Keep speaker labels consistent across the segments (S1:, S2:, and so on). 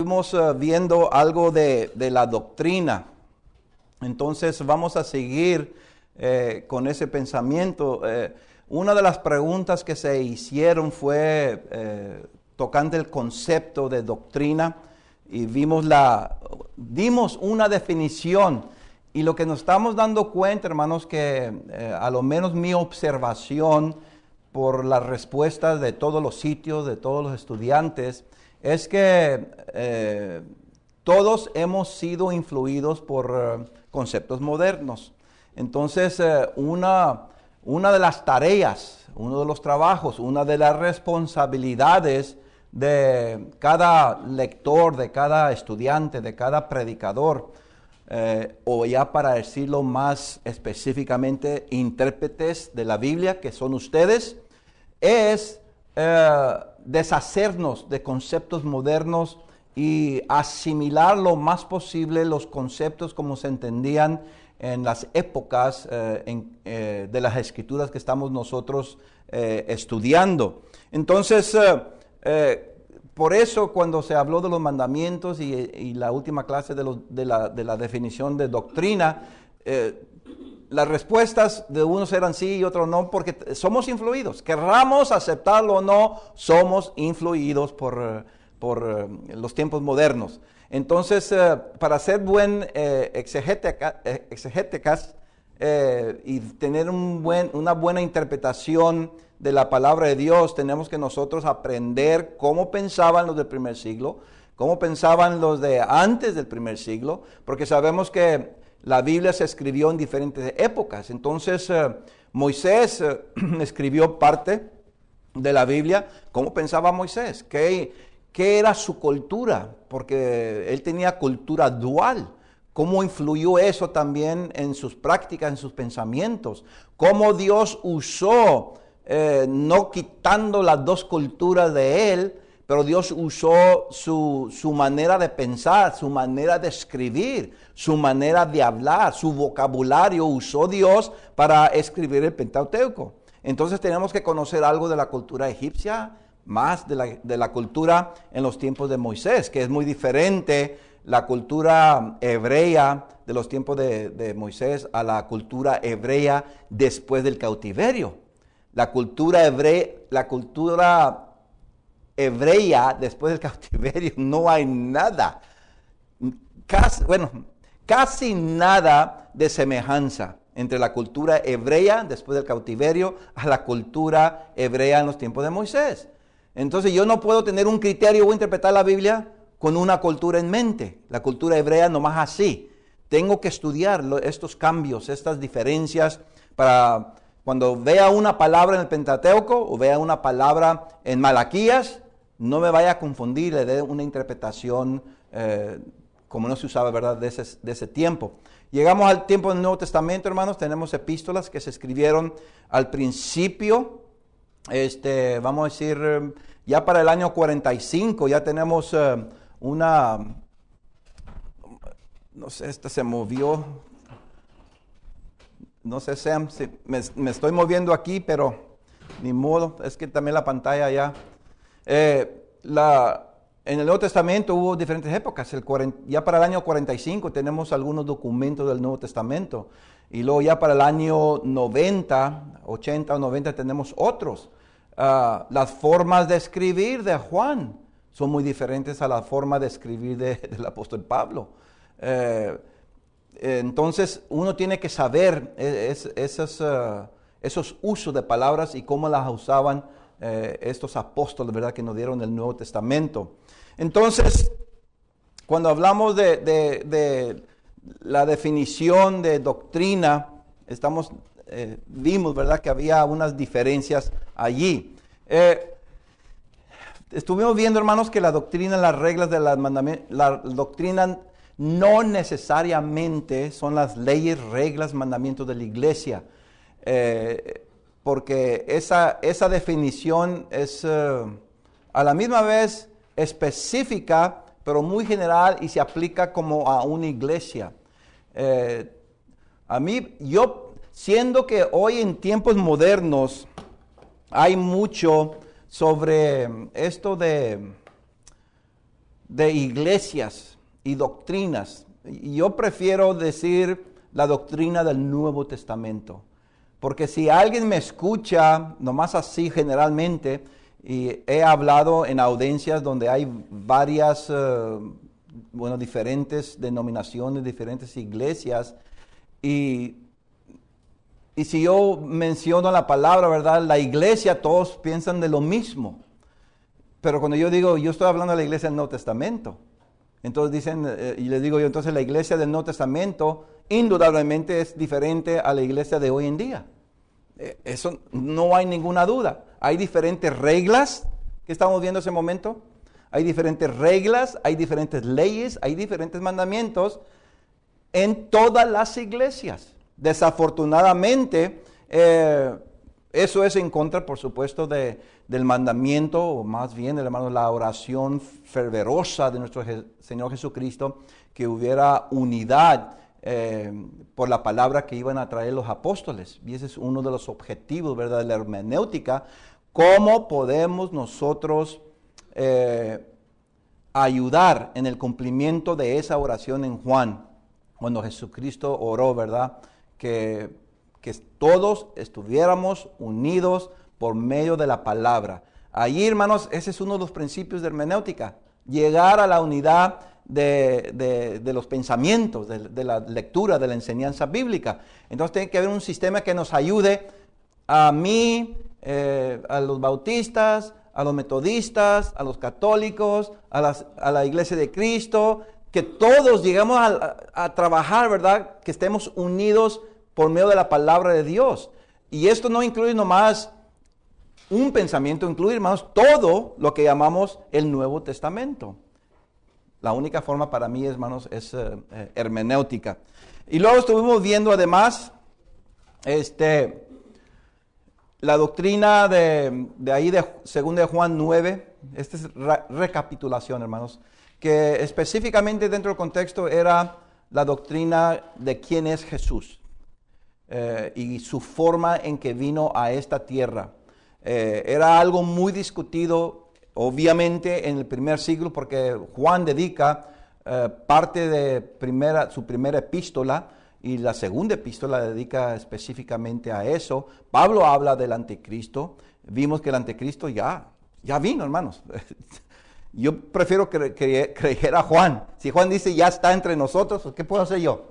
S1: Estuvimos viendo algo de la doctrina, entonces vamos a seguir con ese pensamiento. Una de las preguntas que se hicieron fue tocante el concepto de doctrina y dimos una definición, y lo que nos estamos dando cuenta, hermanos, que a lo menos mi observación por las respuestas de todos los sitios, de todos los estudiantes, es que todos hemos sido influidos por conceptos modernos. Entonces, una de las tareas, uno de los trabajos, una de las responsabilidades de cada lector, de cada estudiante, de cada predicador, o ya para decirlo más específicamente, intérpretes de la Biblia, que son ustedes, es deshacernos de conceptos modernos y asimilar lo más posible los conceptos como se entendían en las épocas de las escrituras que estamos nosotros estudiando. Entonces, por eso cuando se habló de los mandamientos y la última clase de la definición de doctrina, las respuestas de unos eran sí y otros no, porque somos influidos. Querramos aceptarlo o no, somos influidos por los tiempos modernos. Entonces, para ser buen exegéticas y tener una buena interpretación de la palabra de Dios, tenemos que nosotros aprender cómo pensaban los del primer siglo, cómo pensaban los de antes del primer siglo, porque sabemos que la Biblia se escribió en diferentes épocas. Entonces, Moisés escribió parte de la Biblia. ¿Cómo pensaba Moisés? ¿Qué era su cultura? Porque él tenía cultura dual. ¿Cómo influyó eso también en sus prácticas, en sus pensamientos? ¿Cómo Dios usó, no quitando las dos culturas de él, pero Dios usó su manera de pensar, su manera de escribir, su manera de hablar, su vocabulario usó Dios para escribir el Pentateuco? Entonces tenemos que conocer algo de la cultura egipcia, más de la cultura en los tiempos de Moisés, que es muy diferente la cultura hebrea de los tiempos de Moisés a la cultura hebrea después del cautiverio. La cultura hebrea después del cautiverio no hay nada, casi nada de semejanza entre la cultura hebrea después del cautiverio a la cultura hebrea en los tiempos de Moisés. Entonces yo no puedo tener un criterio o interpretar la Biblia con una cultura en mente, la cultura hebrea nomás así. Tengo que estudiar estos cambios, estas diferencias, para cuando vea una palabra en el Pentateuco o vea una palabra en Malaquías, no me vaya a confundir, le dé una interpretación como no se usaba, ¿verdad?, de ese tiempo. Llegamos al tiempo del Nuevo Testamento, hermanos. Tenemos epístolas que se escribieron al principio, vamos a decir, ya para el año 45, ya tenemos no sé, esta se movió. No sé, Sam, si me estoy moviendo aquí, pero ni modo, es que también la pantalla ya. En el Nuevo Testamento hubo diferentes épocas. Ya para el año 45 tenemos algunos documentos del Nuevo Testamento. Y luego ya para el año 90, 80 o 90 tenemos otros. Las formas de escribir de Juan son muy diferentes a la forma de escribir del apóstol Pablo. Entonces uno tiene que saber esos usos de palabras y cómo las usaban estos apóstoles, ¿verdad?, que nos dieron el Nuevo Testamento. Entonces, cuando hablamos de la definición de doctrina, vimos, ¿verdad?, que había unas diferencias allí. Estuvimos viendo, hermanos, que la doctrina, las reglas de la doctrina no necesariamente son las leyes, reglas, mandamientos de la iglesia. Porque esa definición es a la misma vez específica, pero muy general y se aplica como a una iglesia. Yo siendo que hoy en tiempos modernos hay mucho sobre esto de de iglesias y doctrinas. Y yo prefiero decir la doctrina del Nuevo Testamento. Porque si alguien me escucha, nomás así generalmente, y he hablado en audiencias donde hay varias, diferentes denominaciones, diferentes iglesias, y si yo menciono la palabra, ¿verdad? La iglesia, todos piensan de lo mismo. Pero cuando yo digo, yo estoy hablando de la iglesia del Nuevo Testamento, entonces dicen, y les digo yo, entonces la iglesia del Nuevo Testamento indudablemente es diferente a la iglesia de hoy en día. Eso no hay ninguna duda. Hay diferentes reglas que estamos viendo en ese momento. Hay diferentes reglas, hay diferentes leyes, hay diferentes mandamientos en todas las iglesias. Desafortunadamente, eso es en contra, por supuesto, del mandamiento, o más bien, hermanos, la oración fervorosa de nuestro Señor Jesucristo, que hubiera unidad por la palabra que iban a traer los apóstoles. Y ese es uno de los objetivos, ¿verdad?, de la hermenéutica. ¿Cómo podemos nosotros ayudar en el cumplimiento de esa oración en Juan, cuando Jesucristo oró, ¿verdad?, que todos estuviéramos unidos por medio de la palabra. Ahí, hermanos, ese es uno de los principios de hermenéutica, llegar a la unidad de los pensamientos, de la lectura, de la enseñanza bíblica. Entonces tiene que haber un sistema que nos ayude a mí, a los bautistas, a los metodistas, a los católicos, a la iglesia de Cristo, que todos llegamos a trabajar, ¿verdad?, que estemos unidos por medio de la palabra de Dios. Y esto no incluye nomás un pensamiento, incluye, hermanos, todo lo que llamamos el Nuevo Testamento. La única forma para mí, hermanos, es hermenéutica. Y luego estuvimos viendo además la doctrina de ahí de 2 Juan 9. Esta es recapitulación, hermanos, que específicamente dentro del contexto era la doctrina de quién es Jesús y su forma en que vino a esta tierra. Era algo muy discutido, obviamente, en el primer siglo, porque Juan dedica parte de su primera epístola, y la segunda epístola dedica específicamente a eso. Pablo habla del anticristo. Vimos que el anticristo ya vino, hermanos. Yo prefiero creer a Juan. Si Juan dice ya está entre nosotros, ¿qué puedo hacer yo?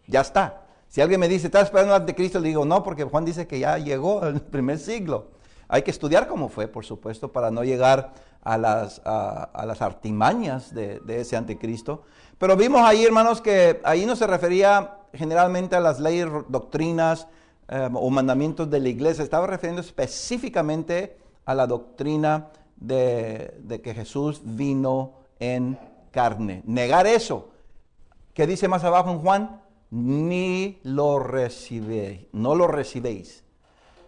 S1: Ya está. Si alguien me dice, ¿estás esperando al anticristo? Le digo, no, porque Juan dice que ya llegó al primer siglo. Hay que estudiar cómo fue, por supuesto, para no llegar a las artimañas de ese anticristo. Pero vimos ahí, hermanos, que ahí no se refería generalmente a las leyes, doctrinas o mandamientos de la iglesia. Estaba refiriendo específicamente a la doctrina de que Jesús vino en carne. Negar eso. ¿Qué dice más abajo en Juan? Ni lo recibéis, no lo recibéis.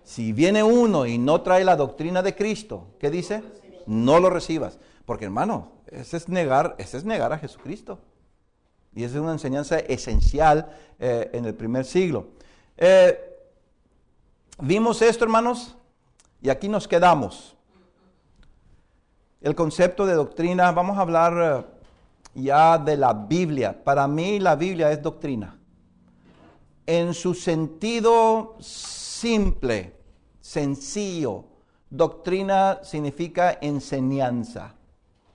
S1: Si viene uno y no trae la doctrina de Cristo, ¿qué dice? No lo recibas. Porque, hermano, ese es negar a Jesucristo. Y esa es una enseñanza esencial en el primer siglo. Vimos esto, hermanos, y aquí nos quedamos. El concepto de doctrina, vamos a hablar ya de la Biblia. Para mí la Biblia es doctrina. En su sentido simple, sencillo. Doctrina significa enseñanza.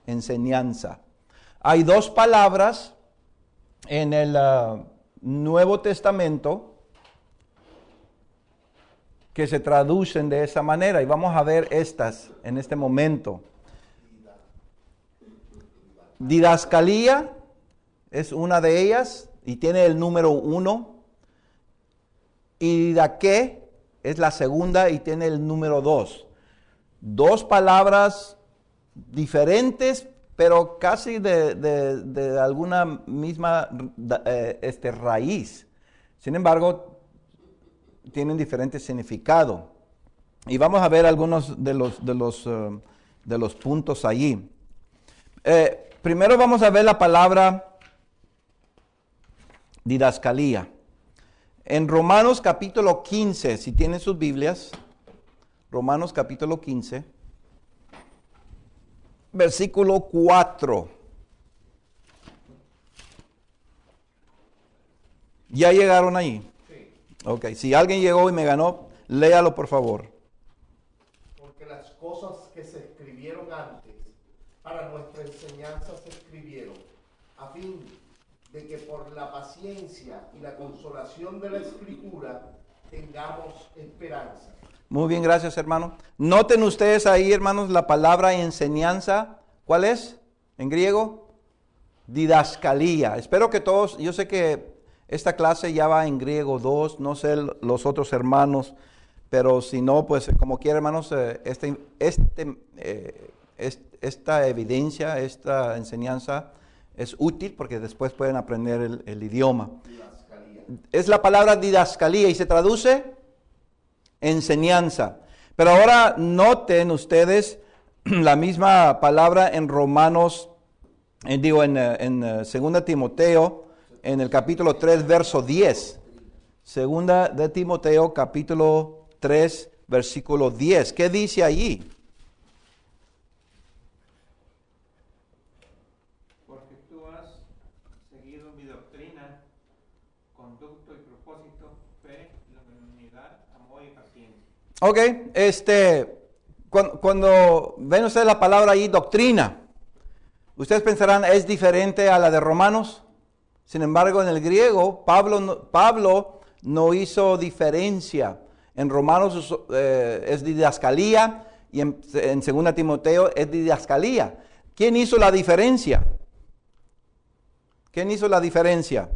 S1: Enseñanza. Hay dos palabras en el Nuevo Testamento que se traducen de esa manera, y vamos a ver estas en este momento. Didascalía es una de ellas y tiene el número 1. Y didaqué es la segunda y tiene el número 2. Dos palabras diferentes, pero casi de alguna misma raíz. Sin embargo, tienen diferente significado. Y vamos a ver algunos de los puntos allí. Primero vamos a ver la palabra didascalía. En Romanos capítulo 15, si tienen sus Biblias, Romanos capítulo 15, versículo 4. ¿Ya llegaron ahí?
S2: Sí.
S1: Ok, si alguien llegó y me ganó, léalo por favor.
S2: Porque las cosas que se escribieron antes, para nuestra enseñanza se escribieron, a fin de que por la paciencia y la consolación de la Escritura tengamos esperanza.
S1: Muy bien, gracias hermano. Noten ustedes ahí, hermanos, la palabra enseñanza. ¿Cuál es? En griego, didascalía. Espero que todos, yo sé que esta clase ya va en griego 2, no sé los otros hermanos, pero si no, pues como quiera, hermanos, esta evidencia, esta enseñanza es útil porque después pueden aprender el idioma.
S2: Didascalía.
S1: Es la palabra didascalía y se traduce enseñanza. Pero ahora noten ustedes la misma palabra en Romanos, en 2 Timoteo, en el capítulo 3, verso 10. Segunda de Timoteo, capítulo 3, versículo 10. ¿Qué dice allí?
S3: Porque tú has seguido mi doctrina, conducto y propósito, fe, unidad, amor y paciencia.
S1: Ok, cuando ven ustedes la palabra ahí, doctrina, ustedes pensarán, ¿es diferente a la de Romanos? Sin embargo, en el griego, Pablo no hizo diferencia. En Romanos es didascalía y en 2 Timoteo es didascalía. ¿Quién hizo la diferencia? ¿Quién hizo la diferencia?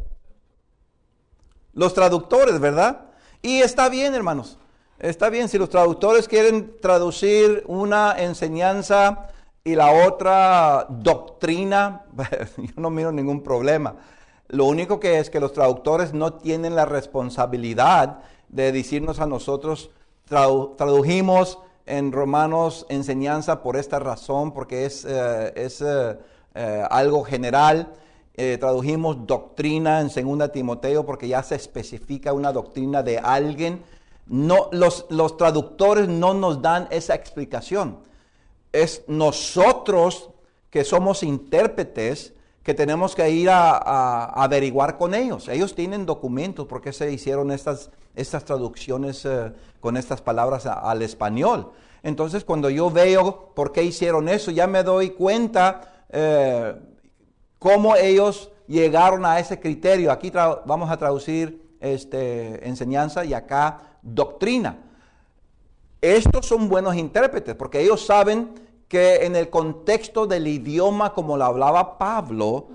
S1: Los traductores, ¿verdad? Y está bien, hermanos. Está bien, si los traductores quieren traducir una enseñanza y la otra doctrina, yo no miro ningún problema. Lo único que es que los traductores no tienen la responsabilidad de decirnos a nosotros, tradujimos en Romanos enseñanza por esta razón, porque es algo general. Tradujimos doctrina en 2 Timoteo porque ya se especifica una doctrina de alguien. No, los traductores no nos dan esa explicación. Es nosotros que somos intérpretes que tenemos que ir a averiguar con ellos. Ellos tienen documentos porque se hicieron estas traducciones con estas palabras al español. Entonces, cuando yo veo por qué hicieron eso, ya me doy cuenta cómo ellos llegaron a ese criterio. Aquí vamos a traducir enseñanza y acá doctrina. Estos son buenos intérpretes porque ellos saben que en el contexto del idioma como lo hablaba Pablo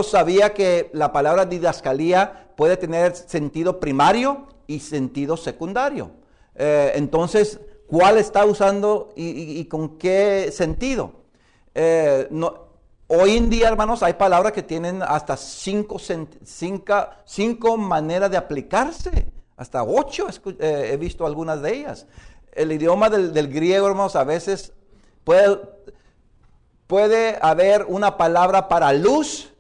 S1: sabía que la palabra didascalía puede tener sentido primario y sentido secundario. Entonces, ¿cuál está usando y con qué sentido? Hoy en día, hermanos, hay palabras que tienen hasta cinco maneras de aplicarse. Hasta 8 he visto algunas de ellas. El idioma del griego, hermanos, a veces puede haber una palabra para luz,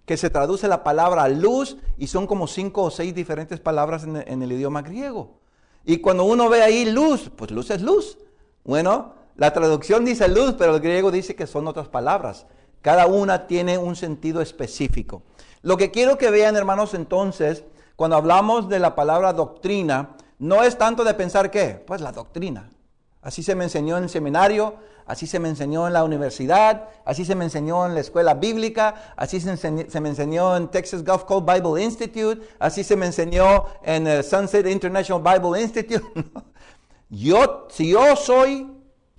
S1: que se traduce la palabra luz, y son como 5 o 6 diferentes palabras en el idioma griego. Y cuando uno ve ahí luz, pues luz es luz. Bueno, la traducción dice luz, pero el griego dice que son otras palabras. Cada una tiene un sentido específico. Lo que quiero que vean, hermanos, entonces, cuando hablamos de la palabra doctrina, no es tanto de pensar ¿qué? Pues la doctrina. Así se me enseñó en el seminario, así se me enseñó en la universidad, así se me enseñó en la escuela bíblica, así se me enseñó en Texas Gulf Coast Bible Institute, así se me enseñó en Sunset International Bible Institute. Si yo soy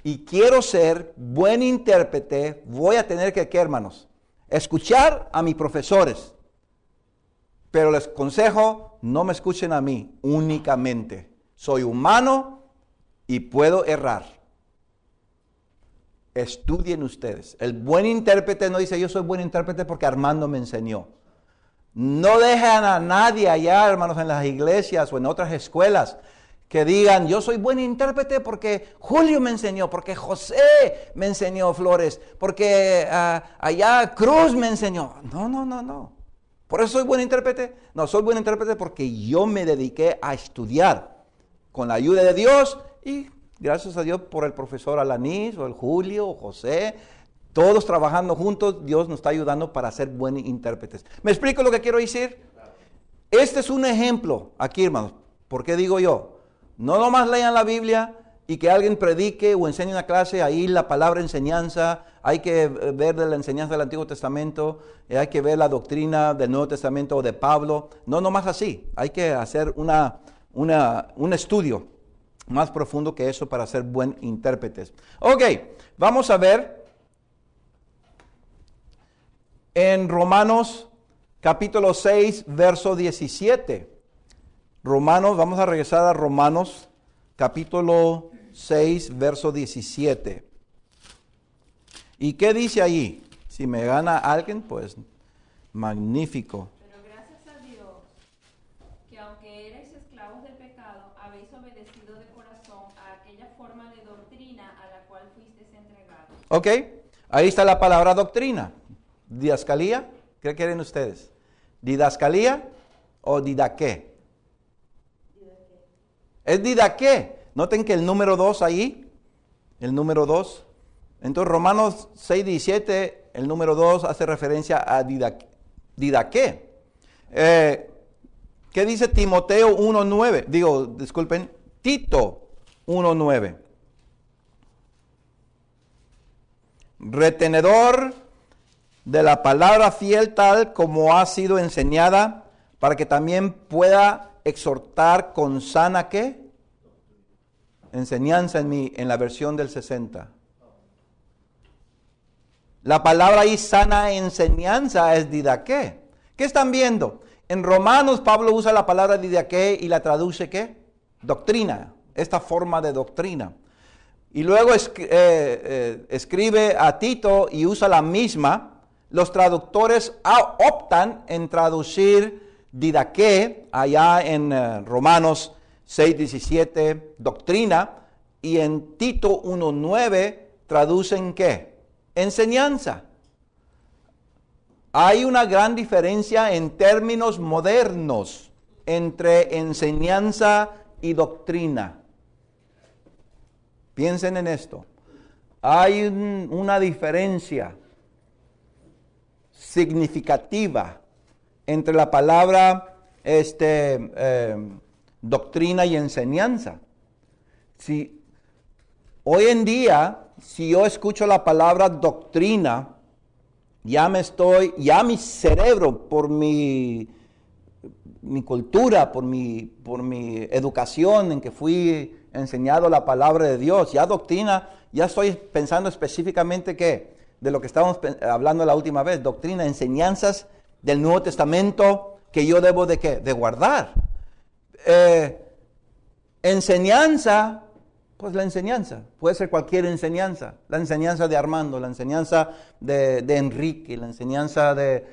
S1: y quiero ser buen intérprete, voy a tener que, ¿qué, hermanos? Escuchar a mis profesores. Pero les aconsejo, no me escuchen a mí únicamente. Soy humano y puedo errar. Estudien ustedes. El buen intérprete no dice yo soy buen intérprete porque Armando me enseñó. No dejan a nadie allá, hermanos, en las iglesias o en otras escuelas que digan yo soy buen intérprete porque Julio me enseñó, porque José me enseñó Flores, porque allá Cruz me enseñó. No. ¿Por eso soy buen intérprete? No, soy buen intérprete porque yo me dediqué a estudiar con la ayuda de Dios y gracias a Dios por el profesor Alanis o el Julio o José, todos trabajando juntos, Dios nos está ayudando para ser buenos intérpretes. ¿Me explico lo que quiero decir? Este es un ejemplo aquí, hermanos. ¿Por qué digo yo? No nomás lean la Biblia y que alguien predique o enseñe una clase, ahí la palabra enseñanza, hay que ver de la enseñanza del Antiguo Testamento, hay que ver la doctrina del Nuevo Testamento o de Pablo. No nomás así, hay que hacer un estudio más profundo que eso para ser buen intérpretes. Ok, vamos a ver en Romanos capítulo 6, verso 17. Romanos, vamos a regresar a Romanos capítulo 6, verso 17. ¿Y qué dice allí? Si me gana alguien, pues magnífico.
S4: Pero gracias a Dios, que aunque erais esclavos del pecado, habéis obedecido de corazón a aquella forma de doctrina a la cual fuisteis entregados.
S1: Ok, ahí está la palabra doctrina. Didascalía, ¿qué quieren ustedes? ¿Didascalía o didaqué? Es didaqué. Noten que el número 2 ahí, el número 2. Entonces Romanos 6, 17, el número 2 hace referencia a didaqué. ¿Qué dice Timoteo 1:9? Disculpen, Tito 1:9. Retenedor de la palabra fiel tal como ha sido enseñada, para que también pueda exhortar con sana, ¿qué? Enseñanza en la versión del 60. La palabra ahí, sana enseñanza, es didaqué. ¿Qué están viendo? En Romanos Pablo usa la palabra didaqué y la traduce ¿qué? Doctrina, esta forma de doctrina. Y luego escribe a Tito y usa la misma. Los traductores optan en traducir didaqué allá en Romanos 6:17, doctrina, y en Tito 1:9 traducen ¿qué? Enseñanza. Hay una gran diferencia en términos modernos entre enseñanza y doctrina. Piensen en esto. Hay una diferencia significativa entre la palabra doctrina y enseñanza. Si hoy en día, si yo escucho la palabra doctrina, ya mi cerebro, por mi cultura, por mi educación en que fui enseñado la palabra de Dios, ya doctrina, ya estoy pensando específicamente de lo que estábamos hablando la última vez, doctrina, enseñanzas del Nuevo Testamento que yo debo de guardar. Enseñanza, pues la enseñanza, puede ser cualquier enseñanza, la enseñanza de Armando, la enseñanza de Enrique, la enseñanza de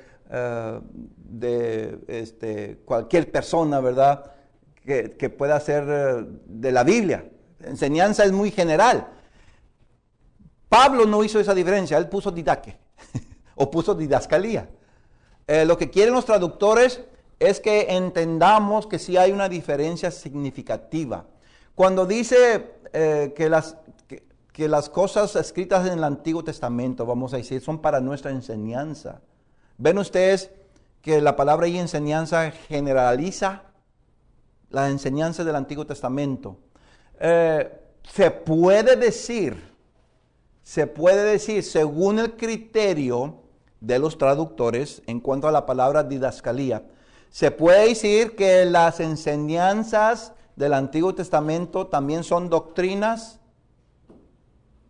S1: cualquier persona, ¿verdad? Que pueda ser de la Biblia. Enseñanza es muy general. Pablo no hizo esa diferencia, él puso didaque o puso didascalía. Lo que quieren los traductores es que entendamos que sí hay una diferencia significativa. Cuando dice que las cosas escritas en el Antiguo Testamento, vamos a decir, son para nuestra enseñanza. ¿Ven ustedes que la palabra y enseñanza generaliza la enseñanza del Antiguo Testamento? Se puede decir, según el criterio de los traductores, en cuanto a la palabra didascalía, se puede decir que las enseñanzas del Antiguo Testamento también son doctrinas,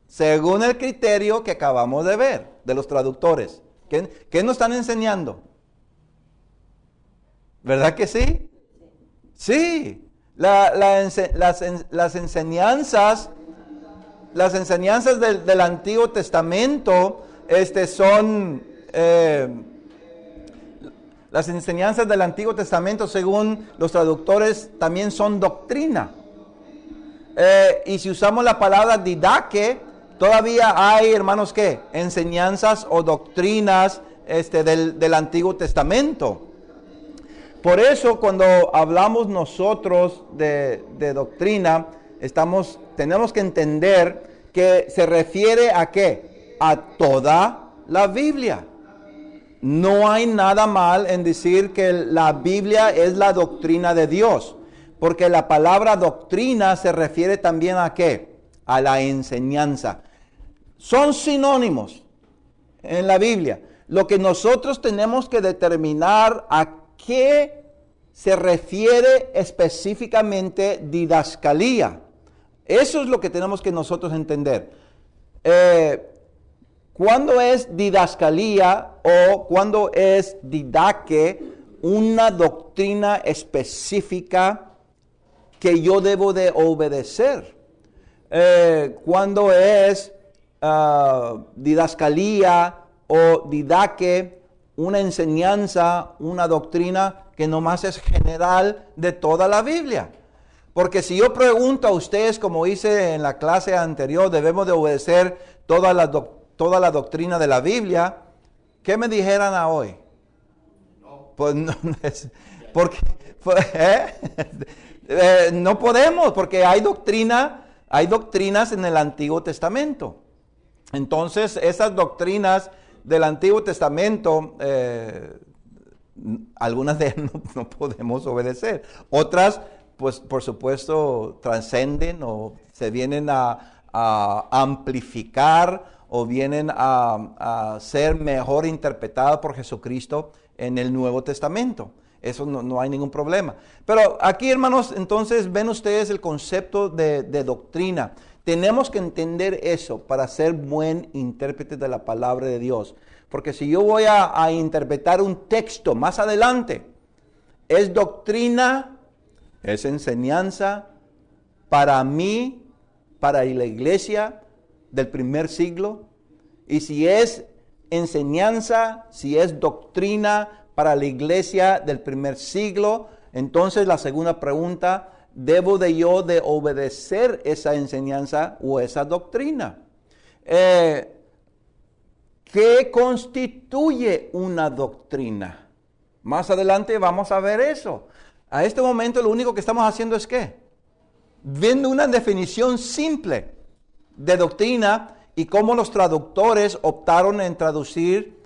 S1: según el criterio que acabamos de ver de los traductores. ¿Qué nos están enseñando? ¿Verdad que sí? Sí. Las enseñanzas del Antiguo Testamento son las enseñanzas del Antiguo Testamento, según los traductores, también son doctrina. Y si usamos la palabra didaque, todavía hay, hermanos, ¿qué? Enseñanzas o doctrinas del Antiguo Testamento. Por eso, cuando hablamos nosotros de doctrina, tenemos que entender que se refiere a ¿qué? A toda la Biblia. No hay nada mal en decir que la Biblia es la doctrina de Dios, porque la palabra doctrina se refiere también a ¿qué? A la enseñanza. Son sinónimos en la Biblia. Lo que nosotros tenemos que determinar a qué se refiere específicamente didascalía. Eso es lo que tenemos que nosotros entender. ¿Cuándo es didascalía o cuándo es didaque una doctrina específica que yo debo de obedecer? ¿Cuándo es didascalía o didaque una enseñanza, una doctrina que nomás es general de toda la Biblia? Porque si yo pregunto a ustedes, como hice en la clase anterior, debemos de obedecer toda la doctrina de la Biblia, ¿qué me dijeran a hoy? Pues no, porque, no podemos, porque hay doctrinas en el Antiguo Testamento. Entonces, esas doctrinas del Antiguo Testamento, algunas de ellas no podemos obedecer. Otras, pues por supuesto, trascenden o se vienen a amplificar o vienen a ser mejor interpretadas por Jesucristo en el Nuevo Testamento. Eso no hay ningún problema. Pero aquí, hermanos, entonces ven ustedes el concepto de doctrina. Tenemos que entender eso para ser buen intérprete de la palabra de Dios. Porque si yo voy a interpretar un texto más adelante, es doctrina, es enseñanza para mí, para la iglesia del primer siglo. Y si es enseñanza, si es doctrina para la iglesia del primer siglo, entonces la segunda pregunta, ¿debo yo de obedecer esa enseñanza o esa doctrina? ¿Qué constituye una doctrina? Más adelante vamos a ver eso. A este momento lo único que estamos haciendo es ¿qué? Viendo una definición simple de doctrina y cómo los traductores optaron en traducir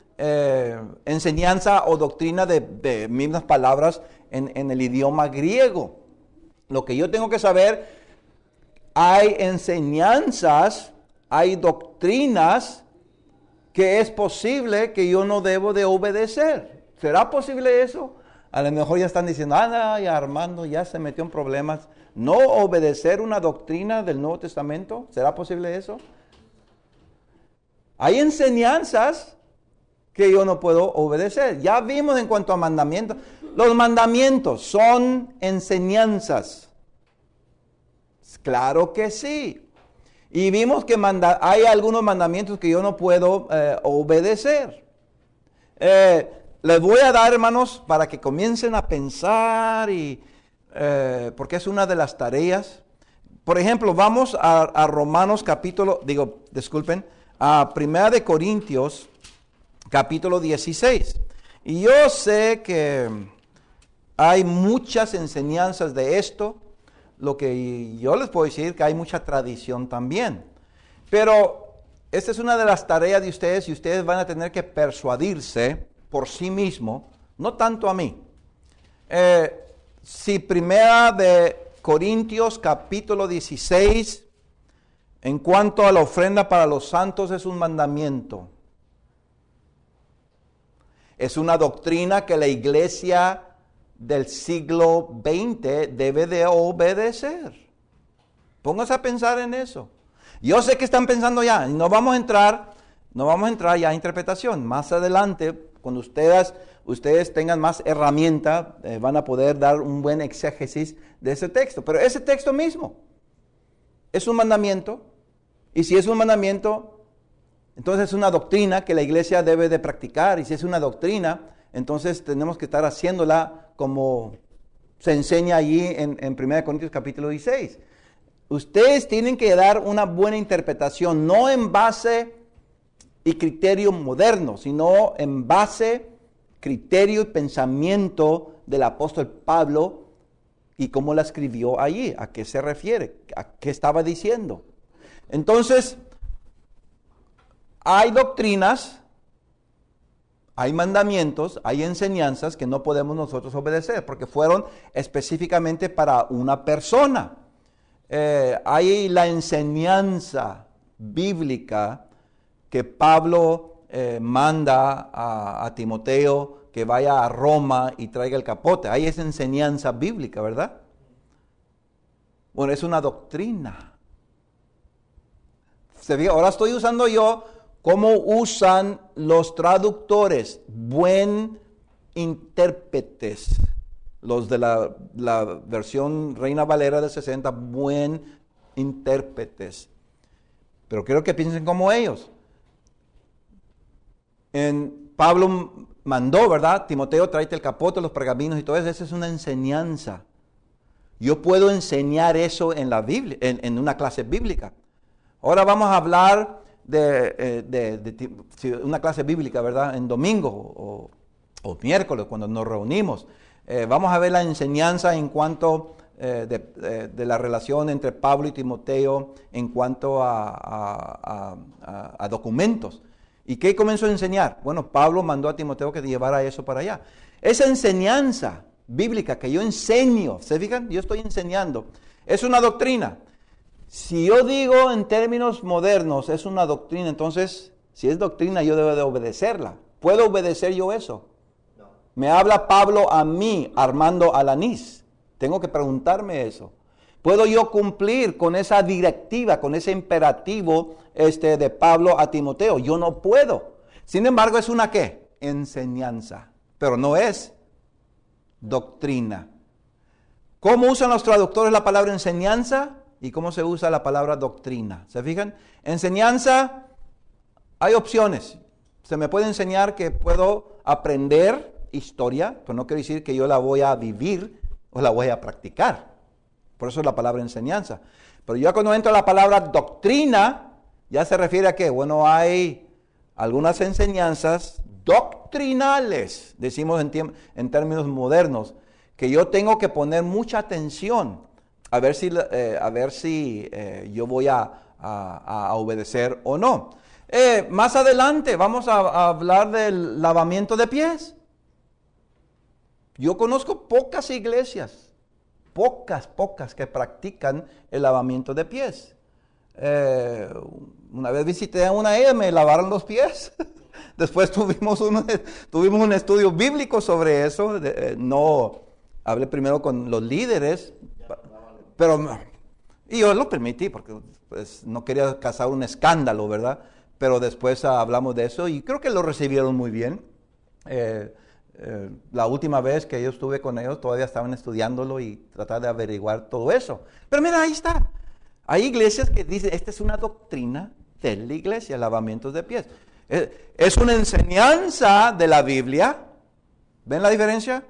S1: enseñanza o doctrina de mismas palabras en el idioma griego. Lo que yo tengo que saber, hay enseñanzas, hay doctrinas que es posible que yo no debo de obedecer. ¿Será posible eso? A lo mejor ya están diciendo, ya Armando ya se metió en problemas. ¿No obedecer una doctrina del Nuevo Testamento? ¿Será posible eso? Hay enseñanzas que yo no puedo obedecer. Ya vimos en cuanto a mandamientos. Los mandamientos son enseñanzas. Claro que sí. Y vimos que hay algunos mandamientos que yo no puedo obedecer. Les voy a dar, hermanos, para que comiencen a pensar porque es una de las tareas. Por ejemplo, vamos a Romanos a 1 de Corintios capítulo 16. Y yo sé que hay muchas enseñanzas de esto. Lo que yo les puedo decir que hay mucha tradición también. Pero esta es una de las tareas de ustedes y ustedes van a tener que persuadirse por sí mismos, no tanto a mí. Si 1 de Corintios capítulo 16, en cuanto a la ofrenda para los santos, es un mandamiento. Es una doctrina que la iglesia del siglo XX debe de obedecer. Pónganse a pensar en eso. Yo sé que están pensando ya, y no vamos a entrar ya a interpretación. Más adelante, cuando ustedes tengan más herramientas, van a poder dar un buen exégesis de ese texto. Pero ese texto mismo es un mandamiento, y si es un mandamiento, entonces es una doctrina que la iglesia debe de practicar, y si es una doctrina, entonces tenemos que estar haciéndola como se enseña allí en 1 Corintios capítulo 16. Ustedes tienen que dar una buena interpretación, no en base y criterio moderno, sino en base, criterio y pensamiento del apóstol Pablo y cómo la escribió allí, a qué se refiere, a qué estaba diciendo. Entonces, hay doctrinas, hay mandamientos, hay enseñanzas que no podemos nosotros obedecer porque fueron específicamente para una persona. Hay la enseñanza bíblica que Pablo manda a Timoteo que vaya a Roma y traiga el capote. Hay esa enseñanza bíblica, ¿verdad? Bueno, es una doctrina. Ahora estoy usando yo cómo usan los traductores, buen intérpretes, los de la versión Reina Valera del 60, buen intérpretes. Pero quiero que piensen como ellos. Pablo mandó, ¿verdad? Timoteo, tráete el capote, los pergaminos y todo eso. Esa es una enseñanza. Yo puedo enseñar eso en la Biblia, en una clase bíblica. Ahora vamos a hablar de una clase bíblica, ¿verdad? En domingo o miércoles, cuando nos reunimos. Vamos a ver la enseñanza en cuanto de la relación entre Pablo y Timoteo en cuanto a documentos. ¿Y qué comenzó a enseñar? Bueno, Pablo mandó a Timoteo que llevara eso para allá. Esa enseñanza bíblica que yo enseño, ¿se fijan? Yo estoy enseñando. Es una doctrina. Si yo digo en términos modernos, es una doctrina, entonces, si es doctrina, yo debo de obedecerla. ¿Puedo obedecer yo eso? No. Me habla Pablo a mí, Armando Alanís. Tengo que preguntarme eso. ¿Puedo yo cumplir con esa directiva, con ese imperativo de Pablo a Timoteo? Yo no puedo. Sin embargo, es una ¿qué? Enseñanza. Pero no es doctrina. ¿Cómo usan los traductores la palabra enseñanza? ¿Y cómo se usa la palabra doctrina? ¿Se fijan? Enseñanza, hay opciones. Se me puede enseñar que puedo aprender historia, pero no quiere decir que yo la voy a vivir o la voy a practicar. Por eso es la palabra enseñanza. Pero ya cuando entra la palabra doctrina, ya se refiere a qué. Bueno, hay algunas enseñanzas doctrinales, decimos en términos modernos, que yo tengo que poner mucha atención a ver si yo voy a obedecer o no. Más adelante vamos a hablar del lavamiento de pies. Yo conozco pocas iglesias, pocas que practican el lavamiento de pies. Una vez visité a una ella, me lavaron los pies. Después tuvimos un estudio bíblico sobre eso. No hablé primero con los líderes, y yo lo permití porque pues, no quería causar un escándalo, ¿verdad? Pero después hablamos de eso y creo que lo recibieron muy bien. La última vez que yo estuve con ellos todavía estaban estudiándolo y tratar de averiguar todo eso. Pero mira, ahí está. Hay iglesias que dicen, esta es una doctrina de la iglesia, lavamientos de pies. Es una enseñanza de la Biblia. ¿Ven la diferencia?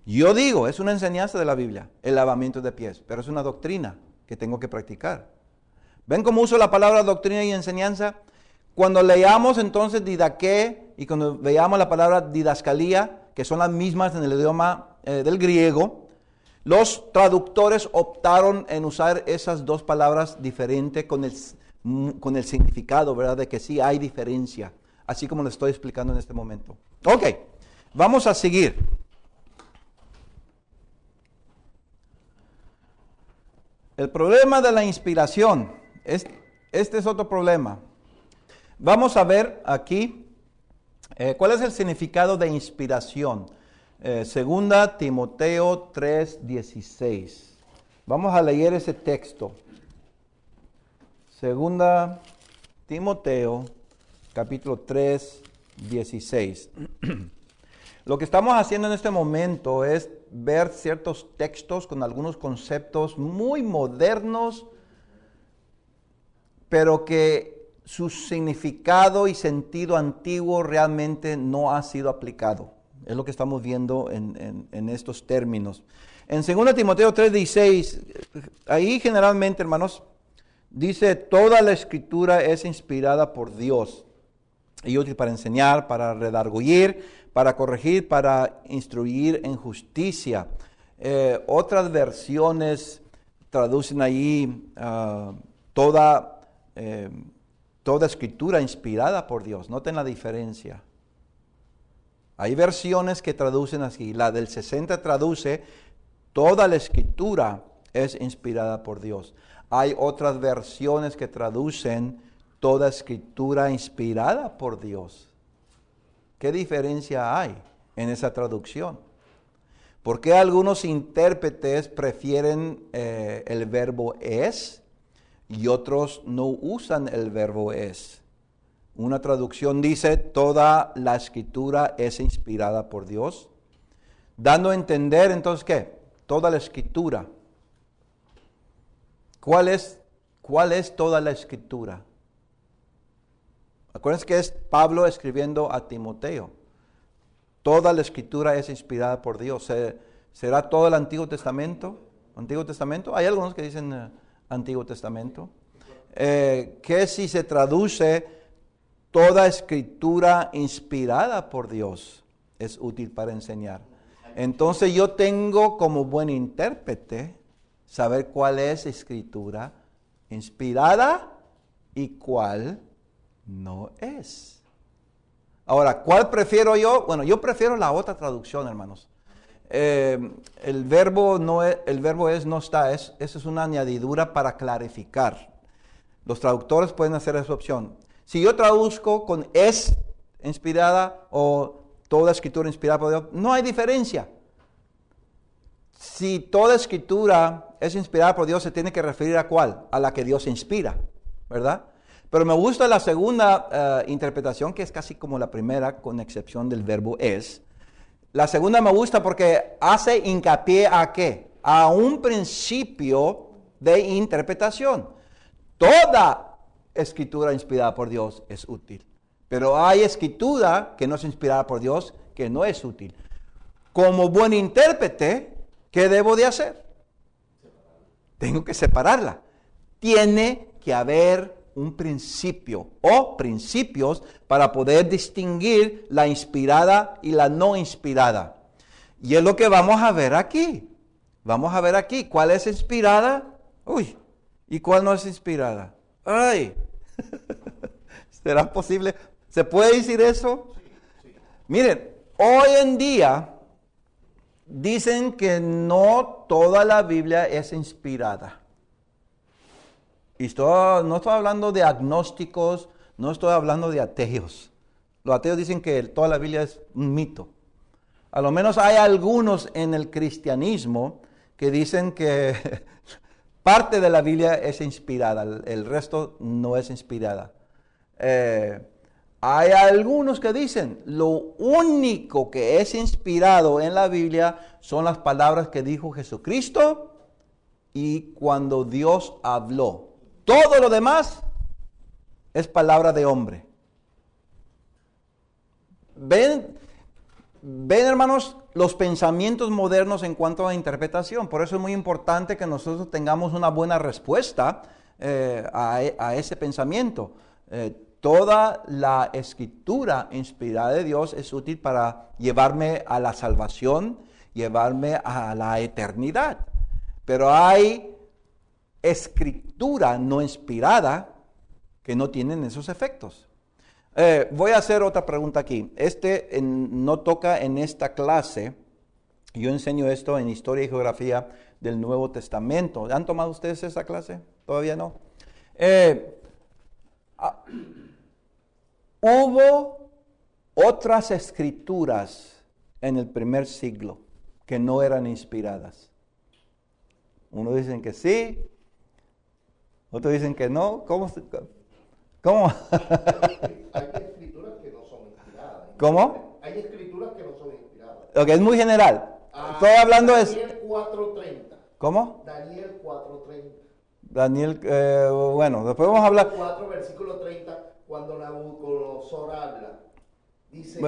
S1: Yo digo, es una enseñanza de la Biblia, el lavamiento de pies, pero es una doctrina que tengo que practicar. ¿Ven cómo uso la palabra doctrina y enseñanza? Cuando leamos entonces didaqué y cuando veamos la palabra didascalía, que son las mismas en el idioma del griego, los traductores optaron en usar esas dos palabras diferentes con el significado, ¿verdad? De que sí hay diferencia, así como lo estoy explicando en este momento. Ok, vamos a seguir. El problema de la inspiración, este es otro problema. Vamos a ver aquí cuál es el significado de inspiración. Segunda Timoteo 3:16. Vamos a leer ese texto. Segunda Timoteo, capítulo 3:16. Lo que estamos haciendo en este momento es ver ciertos textos con algunos conceptos muy modernos, pero que su significado y sentido antiguo realmente no ha sido aplicado. Es lo que estamos viendo en estos términos. En 2 Timoteo 3:16, ahí generalmente, hermanos, dice, toda la escritura es inspirada por Dios y útil para enseñar, para redarguir, para corregir, para instruir en justicia. Otras versiones traducen ahí toda escritura inspirada por Dios. Noten la diferencia. Hay versiones que traducen así. La del 60 traduce, toda la escritura es inspirada por Dios. Hay otras versiones que traducen, toda escritura inspirada por Dios. ¿Qué diferencia hay en esa traducción? ¿Por qué algunos intérpretes prefieren el verbo es y otros no usan el verbo es? Una traducción dice, toda la escritura es inspirada por Dios, dando a entender entonces ¿qué? Toda la escritura. ¿Cuál es toda la escritura? Acuérdense que es Pablo escribiendo a Timoteo. Toda la escritura es inspirada por Dios. ¿Será todo el Antiguo Testamento? ¿Antiguo Testamento? Hay algunos que dicen Antiguo Testamento. ¿Qué si se traduce toda escritura inspirada por Dios? Es útil para enseñar. Entonces yo tengo como buen intérprete saber cuál es escritura inspirada y cuál no es. Ahora, ¿cuál prefiero yo? Bueno, yo prefiero la otra traducción, hermanos. El verbo es no está, esa es una añadidura para clarificar. Los traductores pueden hacer esa opción. Si yo traduzco con es inspirada o toda escritura inspirada por Dios, no hay diferencia. Si toda escritura es inspirada por Dios, se tiene que referir a ¿cuál? A la que Dios inspira, ¿verdad? Pero me gusta la segunda interpretación, que es casi como la primera, con excepción del verbo es. La segunda me gusta porque hace hincapié a ¿qué? A un principio de interpretación. Toda escritura inspirada por Dios es útil, pero hay escritura que no es inspirada por Dios que no es útil. Como buen intérprete, ¿qué debo de hacer? Tengo que separarla. Tiene que haber un principio o principios para poder distinguir la inspirada y la no inspirada. Y es lo que vamos a ver aquí. Vamos a ver aquí cuál es inspirada, y cuál no es inspirada. ¡Ay! ¿Será posible? ¿Se puede decir eso?
S2: Sí.
S1: Miren, hoy en día dicen que no toda la Biblia es inspirada. Y no estoy hablando de agnósticos, no estoy hablando de ateos. Los ateos dicen que toda la Biblia es un mito. A lo menos hay algunos en el cristianismo que dicen que parte de la Biblia es inspirada, el resto no es inspirada. Hay algunos que dicen, lo único que es inspirado en la Biblia son las palabras que dijo Jesucristo y cuando Dios habló. Todo lo demás es palabra de hombre. ¿Ven, hermanos, los pensamientos modernos en cuanto a interpretación? Por eso es muy importante que nosotros tengamos una buena respuesta a ese pensamiento. Toda la escritura inspirada de Dios es útil para llevarme a la salvación, llevarme a la eternidad. Pero hay escritura no inspirada que no tienen esos efectos. Voy a hacer otra pregunta aquí. No toca en esta clase. Yo enseño esto en Historia y Geografía del Nuevo Testamento. ¿Han tomado ustedes esa clase? ¿Todavía no? Hubo otras escrituras en el primer siglo que no eran inspiradas. Unos dicen que sí, otros dicen que no. ¿Cómo?
S2: Hay escrituras que no son inspiradas.
S1: ¿Cómo?
S2: Hay escrituras que no son inspiradas.
S1: Ok, es muy general. Estoy hablando de...
S2: Daniel 4:30.
S1: ¿Cómo?
S2: Daniel 4:30.
S1: Daniel, bueno, después vamos a hablar...
S2: 4, versículo 30, cuando Nabucodonosor habla, dice...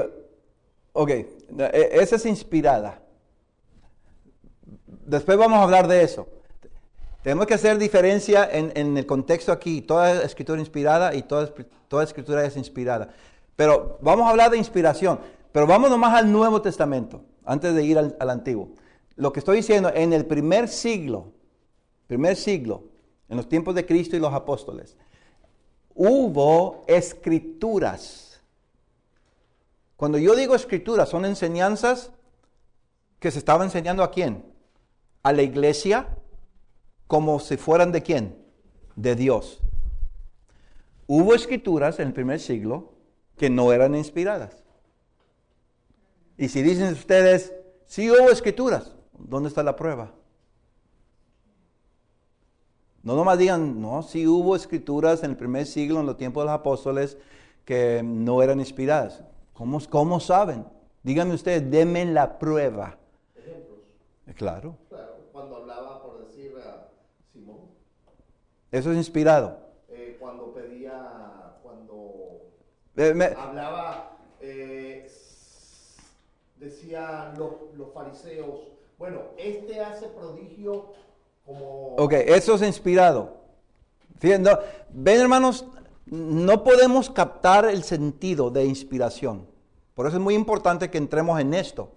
S1: Ok, esa es inspirada. Después vamos a hablar de eso. Tenemos que hacer diferencia en el contexto aquí. Toda escritura inspirada y toda escritura es inspirada. Pero vamos a hablar de inspiración. Pero vamos nomás al Nuevo Testamento, antes de ir al Antiguo. Lo que estoy diciendo, en el primer siglo, en los tiempos de Cristo y los apóstoles, hubo escrituras. Cuando yo digo escrituras, son enseñanzas que se estaba enseñando a quién? A la iglesia, como si fueran de quién? De Dios. Hubo escrituras en el primer siglo que no eran inspiradas. Y si dicen ustedes, sí hubo escrituras, ¿dónde está la prueba? No nomás digan, no, sí hubo escrituras en el primer siglo, en los tiempos de los apóstoles, que no eran inspiradas. ¿Cómo saben? Díganme ustedes, denme la prueba.
S2: Ejemplos.
S1: Claro.
S2: Claro, cuando hablaba, por decir, a Simón.
S1: Eso es inspirado.
S2: Cuando pedía,
S1: Me-
S2: hablaba, decía los fariseos, bueno, este hace prodigio como...
S1: Ok, eso es inspirado. Fíjense, ven hermanos, no podemos captar el sentido de inspiración. Por eso es muy importante que entremos en esto.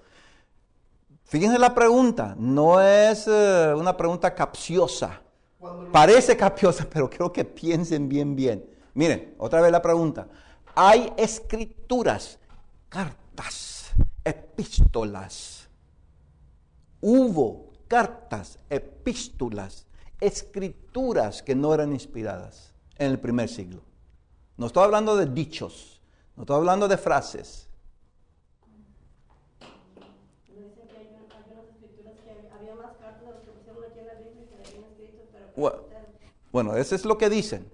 S1: Fíjense la pregunta, no es una pregunta capciosa. Parece capciosa, pero creo que piensen bien. Miren, otra vez la pregunta. Hay escrituras, cartas, epístolas. Hubo cartas, epístolas, escrituras que no eran inspiradas en el primer siglo. No estoy hablando de dichos, no estoy hablando de frases.
S5: Dice que hay unas escrituras que había más cartas de las que pusieron aquí en la Biblia que le habían escrito, pero
S1: Bueno, eso es lo que dicen.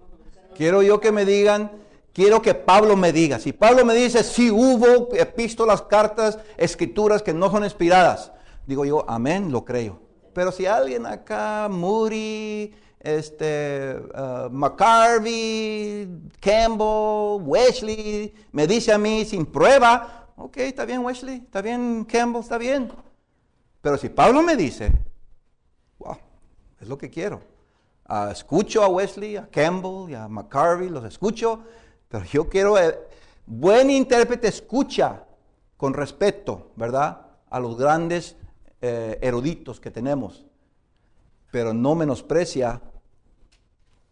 S1: Quiero yo que me digan, quiero que Pablo me diga. Si Pablo me dice, sí hubo epístolas, cartas, escrituras que no son inspiradas, digo yo, amén, lo creo. Pero si alguien acá, Moody, McCarvey, Campbell, Wesley, me dice a mí sin prueba, ok, está bien Wesley, está bien Campbell, está bien. Pero si Pablo me dice, wow, es lo que quiero. Escucho a Wesley, a Campbell y a McCarvey, los escucho, pero yo quiero, buen intérprete escucha con respeto, ¿verdad? A los grandes eruditos que tenemos, pero no menosprecia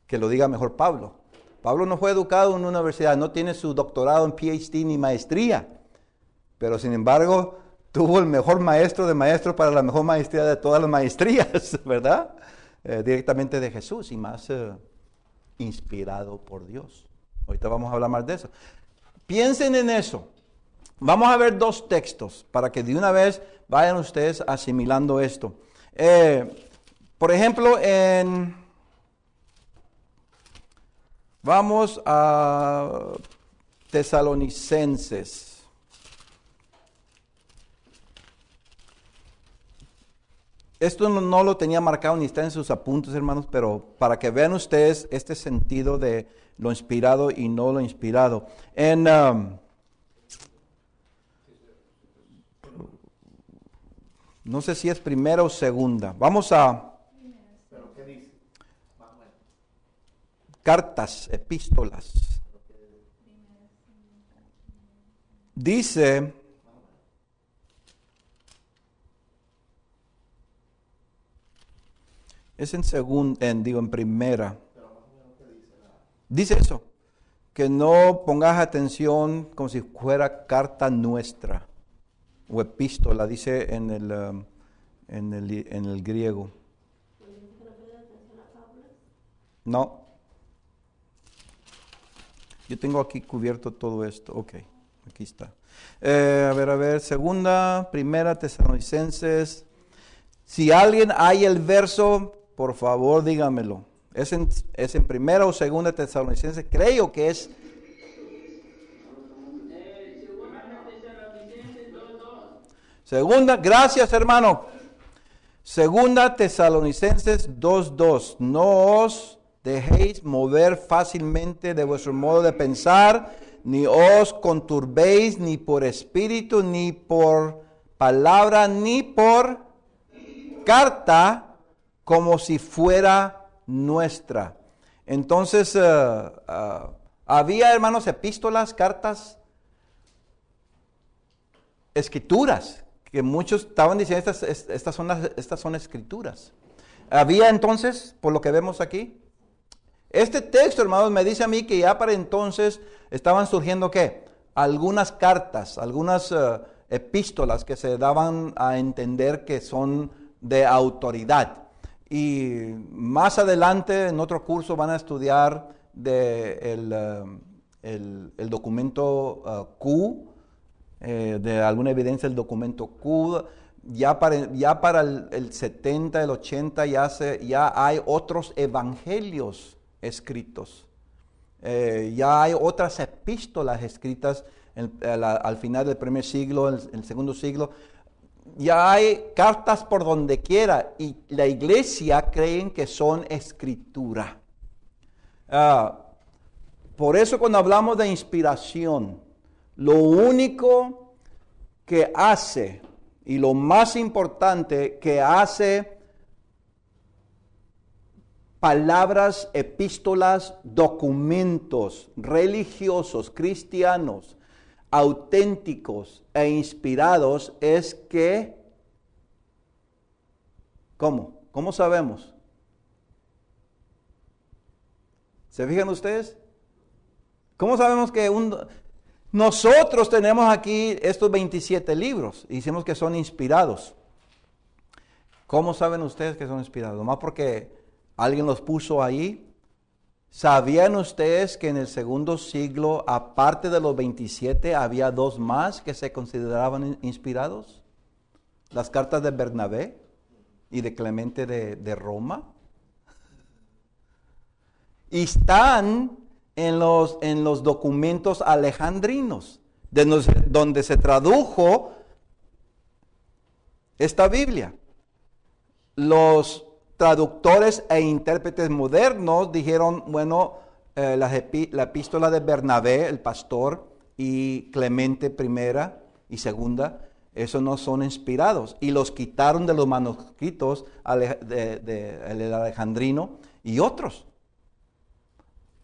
S1: que lo diga mejor Pablo. Pablo no fue educado en una universidad, no tiene su doctorado en PhD ni maestría, pero sin embargo tuvo el mejor maestro de maestros para la mejor maestría de todas las maestrías, ¿verdad? Directamente de Jesús y más inspirado por Dios. Ahorita vamos a hablar más de eso. Piensen en eso. Vamos a ver dos textos para que de una vez vayan ustedes asimilando esto. Por ejemplo, vamos a Tesalonicenses. Esto no lo tenía marcado ni está en sus apuntes, hermanos, pero para que vean ustedes este sentido de lo inspirado y no lo inspirado. No sé si es primera o segunda. Vamos a
S2: ¿Pero qué dice? Más o menos.
S1: cartas, epístolas. Dice, es en en primera. Dice eso, que no pongas atención como si fuera carta nuestra o epístola, dice en el griego. No. Yo tengo aquí cubierto todo esto. Ok, aquí está. A ver, primera Tesalonicenses. Si alguien hay el verso, por favor dígamelo. ¿Es en primera o segunda Tesalonicenses? Creo que es. Segunda, gracias hermano. Segunda Tesalonicenses 2:2. No os dejéis mover fácilmente de vuestro modo de pensar, ni os conturbéis ni por espíritu, ni por palabra, ni por carta, como si fuera nuestra. Entonces, había, hermanos, epístolas, cartas, escrituras, que muchos estaban diciendo, estas son escrituras. Había entonces, por lo que vemos aquí, este texto, hermanos, me dice a mí que ya para entonces estaban surgiendo, ¿qué? algunas cartas, algunas epístolas que se daban a entender que son de autoridad. Y más adelante en otro curso van a estudiar el documento Q, de alguna evidencia del documento Q. Ya para el 70, el 80 ya hay otros evangelios escritos. Ya hay otras epístolas escritas al final del primer siglo, el segundo siglo. Ya hay cartas por donde quiera y la iglesia creen que son escritura. Por eso cuando hablamos de inspiración, lo único que hace y lo más importante que hace palabras, epístolas, documentos religiosos, cristianos, auténticos e inspirados es que, ¿cómo? ¿Cómo sabemos? ¿Se fijan ustedes? ¿Cómo sabemos que nosotros tenemos aquí estos 27 libros y decimos que son inspirados? ¿Cómo saben ustedes que son inspirados? ¿Nomás porque alguien los puso ahí? ¿Sabían ustedes que en el segundo siglo, aparte de los 27, había dos más que se consideraban inspirados? Las cartas de Bernabé y de Clemente de Roma. Y están en los documentos alejandrinos, donde se tradujo esta Biblia. Los traductores e intérpretes modernos dijeron, bueno, la epístola de Bernabé, el pastor, y Clemente primera y segunda, esos no son inspirados. Y los quitaron de los manuscritos del alejandrino y otros.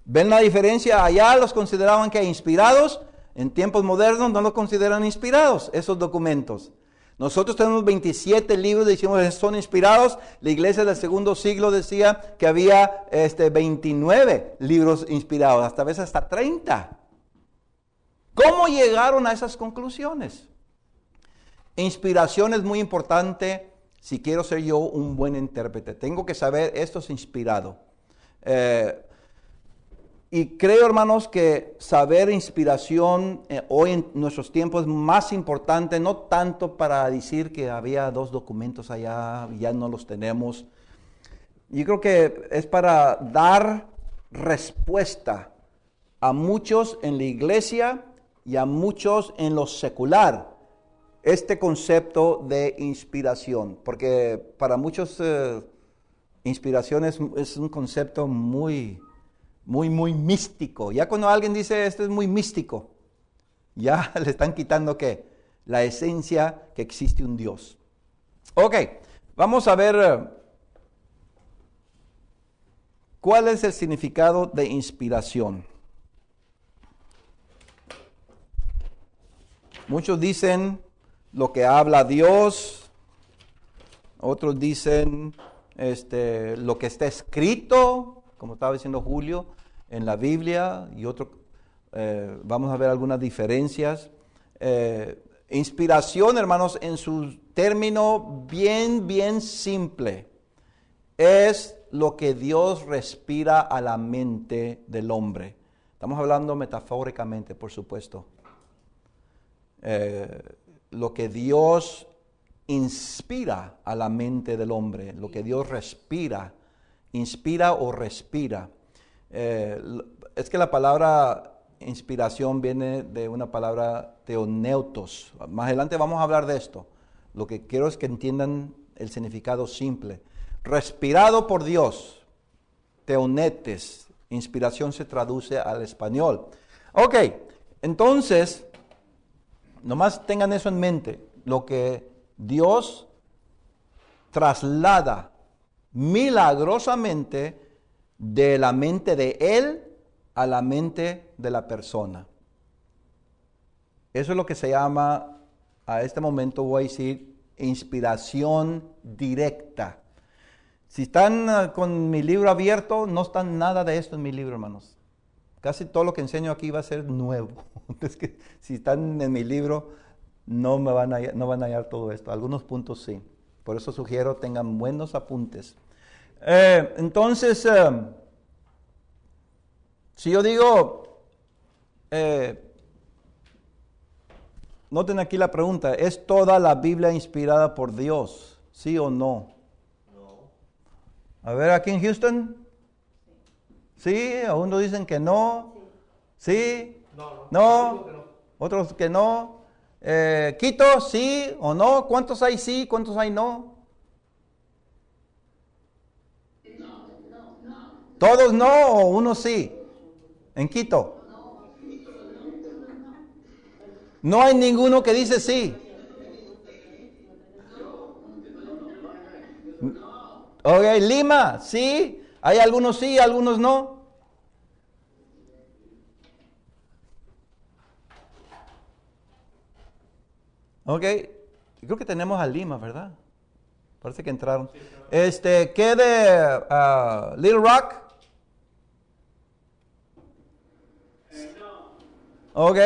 S1: ¿Ven la diferencia? Allá los consideraban que inspirados, en tiempos modernos no los consideran inspirados esos documentos. Nosotros tenemos 27 libros, decimos que son inspirados. La iglesia del segundo siglo decía que había 29 libros inspirados, hasta veces hasta 30. ¿Cómo llegaron a esas conclusiones? Inspiración es muy importante si quiero ser yo un buen intérprete. Tengo que saber esto es inspirado. Y creo, hermanos, que saber inspiración hoy en nuestros tiempos es más importante, no tanto para decir que había dos documentos allá y ya no los tenemos. Yo creo que es para dar respuesta a muchos en la iglesia y a muchos en lo secular, este concepto de inspiración. Porque para muchos inspiración es un concepto muy místico. Ya cuando alguien dice esto es muy místico, ya le están quitando ¿qué? La esencia que existe un Dios. Ok, vamos a ver cuál es el significado de inspiración. Muchos dicen lo que habla Dios, otros dicen lo que está escrito, como estaba diciendo Julio, en la Biblia, y vamos a ver algunas diferencias. Inspiración, hermanos, en su término bien simple, es lo que Dios respira a la mente del hombre. Estamos hablando metafóricamente, por supuesto. Lo que Dios inspira a la mente del hombre, lo que Dios respira, inspira o respira. Es que la palabra inspiración viene de una palabra theoneutos. Más adelante vamos a hablar de esto. Lo que quiero es que entiendan el significado simple. Respirado por Dios, theonetes, inspiración se traduce al español. Ok, entonces, nomás tengan eso en mente, lo que Dios traslada milagrosamente de la mente de Él a la mente de la persona. Eso es lo que se llama, a este momento voy a decir, inspiración directa. Si están con mi libro abierto, no está nada de esto en mi libro, hermanos. casi todo lo que enseño aquí va a ser nuevo. Es que si están en mi libro, no van a hallar todo esto. Algunos puntos sí. Por eso sugiero tengan buenos apuntes. Entonces, si yo digo, noten aquí la pregunta, ¿es toda la Biblia inspirada por Dios? ¿Sí o no?
S2: No.
S1: A ver, aquí en Houston, ¿sí? Algunos dicen que no. ¿Sí?
S2: No.
S1: ¿No?
S2: Digo que no.
S1: Otros que no. Quito, ¿sí o no? ¿Cuántos hay sí? ¿Cuántos hay no? ¿Todos no o uno sí? En Quito. No hay ninguno que dice sí. Ok, Lima, sí. Hay algunos sí, algunos no. Ok, creo que tenemos a Lima, ¿verdad? Parece que entraron. ¿Qué de Little Rock? Ok,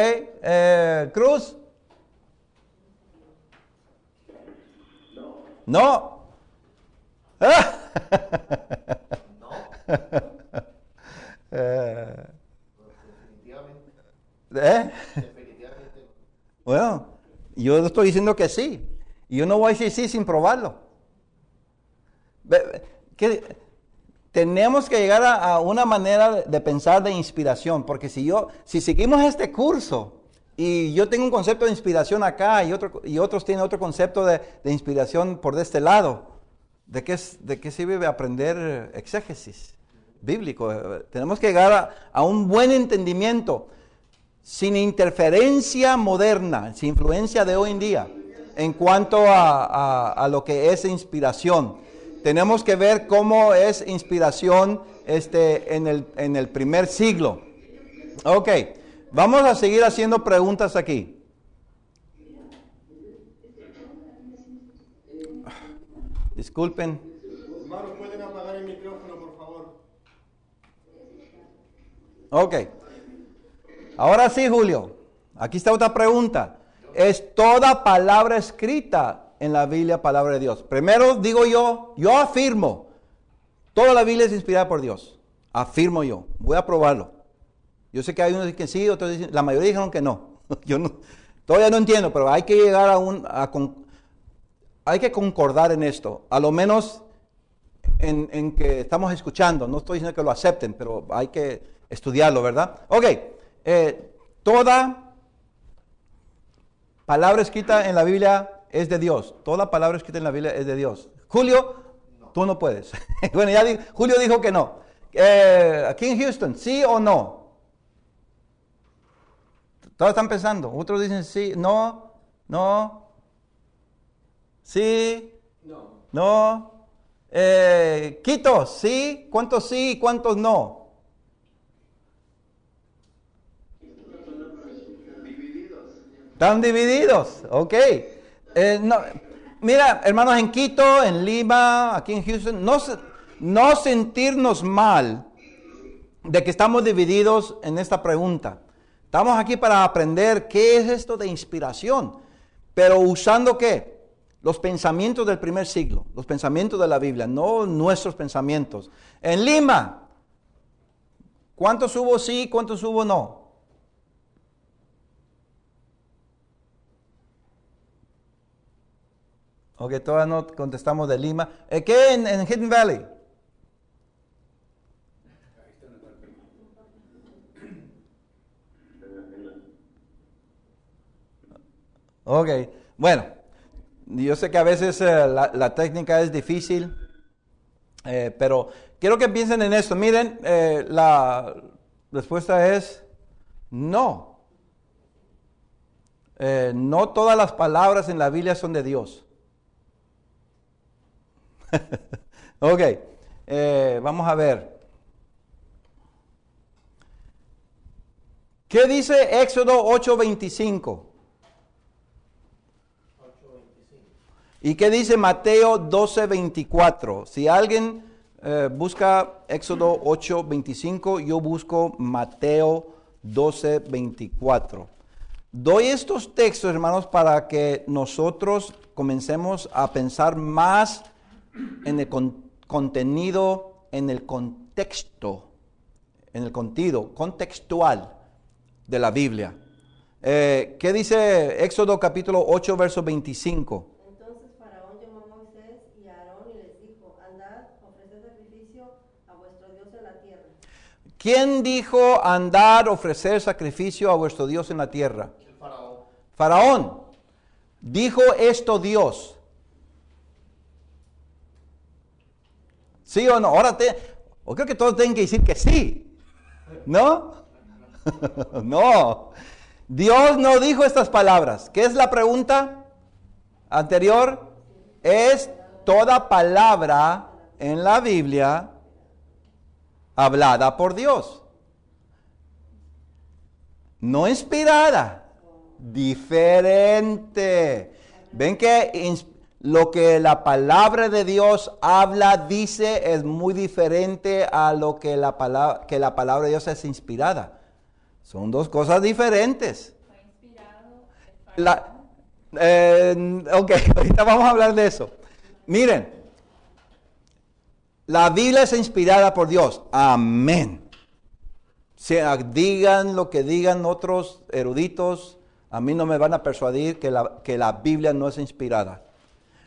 S1: Cruz. No.
S2: Definitivamente. Definitivamente.
S1: Bueno, yo estoy diciendo que sí. Y yo no voy a decir sí sin probarlo. Tenemos que llegar a una manera de pensar de inspiración, porque si seguimos este curso y yo tengo un concepto de inspiración acá y otros tienen otro concepto de inspiración por de este lado, ¿de qué sirve aprender exégesis bíblico? Tenemos que llegar a un buen entendimiento, sin interferencia moderna, sin influencia de hoy en día, en cuanto a lo que es inspiración. Tenemos que ver cómo es inspiración en el primer siglo. Ok, vamos a seguir haciendo preguntas aquí. Disculpen.
S2: Hermanos, ¿pueden apagar el micrófono, por favor?
S1: Ok. Ahora sí, Julio. Aquí está otra pregunta. ¿Es toda palabra escrita en la Biblia palabra de Dios? Primero digo yo afirmo, toda la Biblia es inspirada por Dios. Afirmo yo, voy a probarlo. Yo sé que hay unos que sí, otros dicen, la mayoría dijeron que no. Yo no, todavía no entiendo, pero hay que llegar hay que concordar en esto, a lo menos en que estamos escuchando. No estoy diciendo que lo acepten, pero hay que estudiarlo, ¿verdad? Ok, toda palabra escrita en la Biblia es de Dios. Toda palabra escrita en la Biblia es de Dios. Julio, tú no puedes. Bueno, Julio dijo que no. Aquí en Houston, ¿sí o no? Todos están pensando. Otros dicen sí, no, sí, no. Quito, sí, ¿cuántos sí y cuántos no? Están divididos, ok. Mira, hermanos, en Quito, en Lima, aquí en Houston, no sentirnos mal de que estamos divididos en esta pregunta. Estamos aquí para aprender qué es esto de inspiración, pero usando ¿qué? Los pensamientos del primer siglo, los pensamientos de la Biblia, no nuestros pensamientos. En Lima, ¿cuántos hubo sí, cuántos hubo no? Ok, todavía no contestamos de Lima. ¿Qué en Hidden Valley? Ok, bueno, yo sé que a veces la técnica es difícil, pero quiero que piensen en esto. Miren, la respuesta es no. No todas las palabras en la Biblia son de Dios. Ok, vamos a ver. ¿Qué dice Éxodo 8:25? ¿Y qué dice Mateo 12:24? Si alguien busca Éxodo 8:25, yo busco Mateo 12:24. Doy estos textos, hermanos, para que nosotros comencemos a pensar más en el contenido, en el contexto, en el contenido contextual de la Biblia. ¿Qué dice Éxodo capítulo 8, verso 25?
S5: Entonces Faraón llamó a Moisés y a Aarón y les dijo, andad, ofreced sacrificio a vuestro Dios en la tierra.
S1: ¿Quién dijo andar, ofrecer sacrificio a vuestro Dios en la tierra?
S2: El faraón.
S1: Faraón. ¿Dijo esto Dios? ¿Sí o no? Ahora o creo que todos tienen que decir que sí. ¿No? No. Dios no dijo estas palabras. ¿Qué es la pregunta anterior? ¿Es toda palabra en la Biblia hablada por Dios? No inspirada. Diferente. Ven que lo que la palabra de Dios habla, dice, es muy diferente a lo que la palabra de Dios es inspirada. Son dos cosas diferentes.
S4: Fue inspirado.
S1: Ok, ahorita vamos a hablar de eso. Miren, la Biblia es inspirada por Dios. Amén. Digan lo que digan otros eruditos, a mí no me van a persuadir que la Biblia no es inspirada.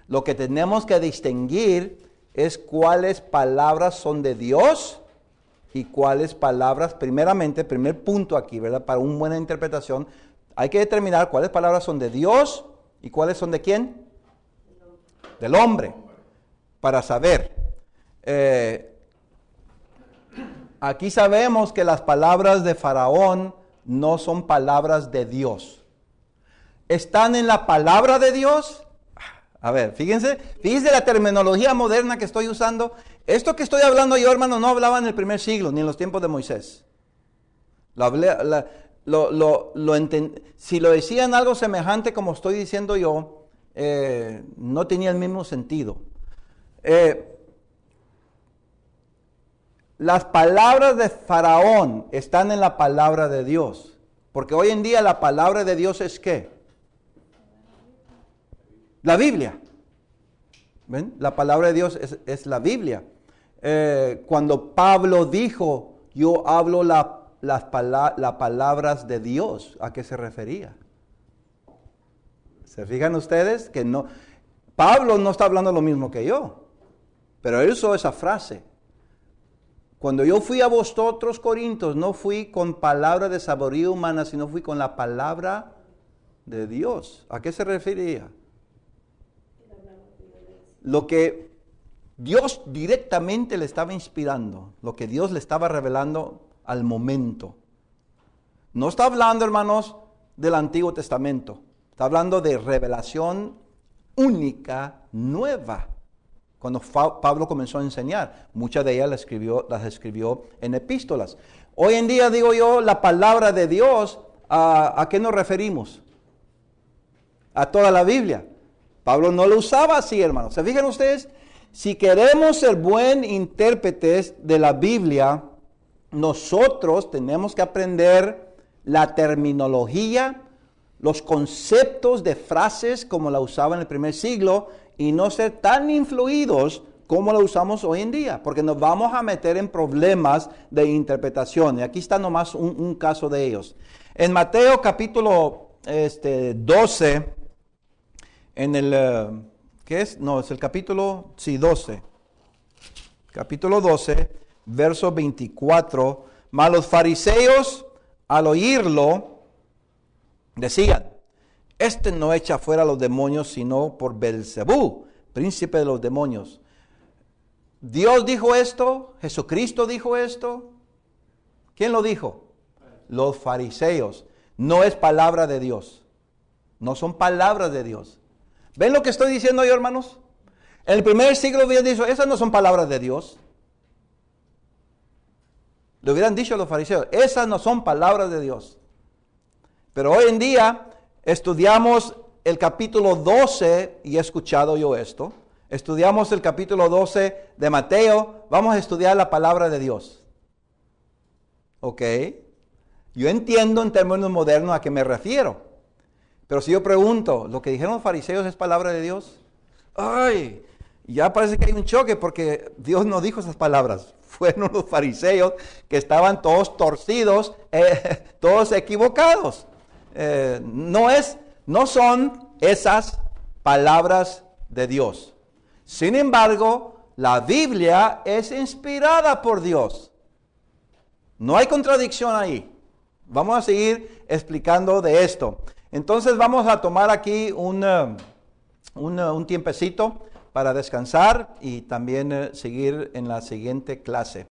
S1: Lo que tenemos que distinguir es cuáles palabras son de Dios y cuáles palabras, primeramente, primer punto aquí, ¿verdad? Para una buena interpretación, hay que determinar cuáles palabras son de Dios y cuáles son de quién. Del hombre. Para saber. Aquí sabemos que las palabras de Faraón no son palabras de Dios. ¿Están en la palabra de Dios? A ver, fíjense la terminología moderna que estoy usando. Esto que estoy hablando yo, hermano, no hablaba en el primer siglo, ni en los tiempos de Moisés. Si lo decían algo semejante como estoy diciendo yo, no tenía el mismo sentido. Las palabras de Faraón están en la palabra de Dios. Porque hoy en día la palabra de Dios es ¿qué? La Biblia. ¿Ven? La palabra de Dios es la Biblia. Cuando Pablo dijo, yo hablo las palabras de Dios, ¿a qué se refería? ¿Se fijan ustedes? Que no, Pablo no está hablando lo mismo que yo, pero él usó esa frase. Cuando yo fui a vosotros, Corintios, no fui con palabra de sabiduría humana, sino fui con la palabra de Dios. ¿A qué se refería? Lo que Dios directamente le estaba inspirando, lo que Dios le estaba revelando al momento. No está hablando, hermanos, del Antiguo Testamento. Está hablando de revelación única, nueva. Cuando Pablo comenzó a enseñar, muchas de ellas las escribió en epístolas. Hoy en día, digo yo, la palabra de Dios, ¿a qué nos referimos? A toda la Biblia. Pablo no lo usaba así, hermanos. ¿Se fijan ustedes? Si queremos ser buen intérpretes de la Biblia, nosotros tenemos que aprender la terminología, los conceptos de frases como la usaba en el primer siglo y no ser tan influidos como la usamos hoy en día, porque nos vamos a meter en problemas de interpretación. Y aquí está nomás un caso de ellos. En Mateo capítulo 12, en el, ¿qué es? No, es el capítulo, sí, 12. Capítulo 12, verso 24. Mas los fariseos, al oírlo, decían, este no echa fuera a los demonios, sino por Belzebú, príncipe de los demonios. ¿Dios dijo esto? ¿Jesucristo dijo esto? ¿Quién lo dijo? Los fariseos. No es palabra de Dios. No son palabras de Dios. ¿Ven lo que estoy diciendo yo, hermanos? En el primer siglo hubieran dicho, esas no son palabras de Dios. Le hubieran dicho a los fariseos, esas no son palabras de Dios. Pero hoy en día estudiamos el capítulo 12, y he escuchado yo esto, estudiamos el capítulo 12 de Mateo, vamos a estudiar la palabra de Dios. ¿Ok? Yo entiendo en términos modernos a qué me refiero. Pero si yo pregunto, ¿lo que dijeron los fariseos es palabra de Dios? ¡Ay! Ya parece que hay un choque porque Dios no dijo esas palabras. Fueron los fariseos que estaban todos torcidos, todos equivocados. No son esas palabras de Dios. Sin embargo, la Biblia es inspirada por Dios. No hay contradicción ahí. Vamos a seguir explicando de esto. Entonces vamos a tomar aquí un tiempecito para descansar y también seguir en la siguiente clase.